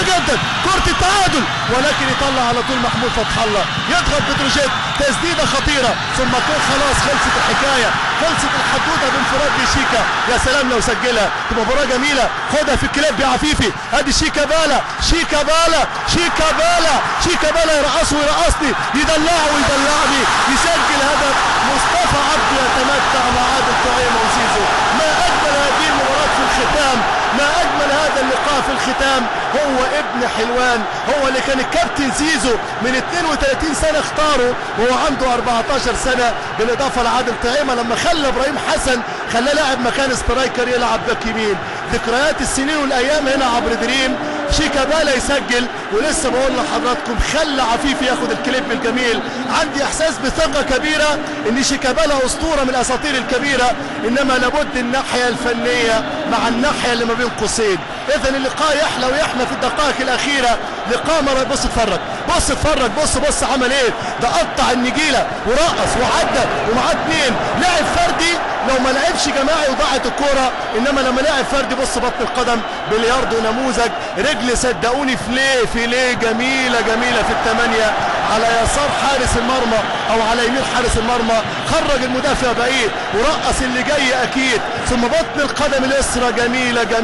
جدا كرة التعادل، ولكن يطلع على طول محمود فتح الله، يضغط بتروجيت، تسديدة خطيرة، ثم تكون خلاص خلصت الحكاية، خلصت الحدوتة بانفراد لشيكا. يا سلام لو سجلها تبقى مباراة جميلة. خدها في الكلاب يا عفيفي، ادي شيكابالا، شيكابالا، شيكابالا، شيكابالا يرقصه ويرقصني، يدلعه ويدلعني، يسجل هدف. مصطفى عبده يتمتع مع عادل طعيمة وزيزو. ما اجمل هذه المباراة في الختام، ما اجمل هذا اللقاء في الختام. هو ابن حلوان، هو اللي كان الكابتن زيزو من 32 سنة اختاره وهو عنده 14 سنة، بالاضافة لعادل طعيمة لما خلى ابراهيم حسن خلاه لاعب مكان سترايكر يلعب باك يمين. ذكريات السنين والايام هنا عبر دريم. شيكابالا يسجل، ولسه بقول لحضراتكم خلى عفيفي ياخد الكليب الجميل. عندي احساس بثقة كبيرة ان شيكابالا اسطورة من الاساطير الكبيرة، انما لابد الناحية الفنية مع الناحية اللي ما بين قوسين. اذا اللقاء يحلى ويحلى في الدقائق الاخيرة. لقاء مرة، بص اتفرج، بص اتفرج، بص عمل ايه، ده قطع النجيلة ورقص وعدى ومعاه اتنين. لعب فردي لو ما لعبش جماعي وضاعت الكورة، انما لما لعب فردي بص بطن القدم، بلياردو نموذج، رجل صدقوني فيليه جميلة جميلة في الثمانية على يسار حارس المرمى او على يمين حارس المرمى، خرج المدافع بعيد ورقص اللي جاي اكيد، ثم بطن القدم اليسرى جميلة جميلة.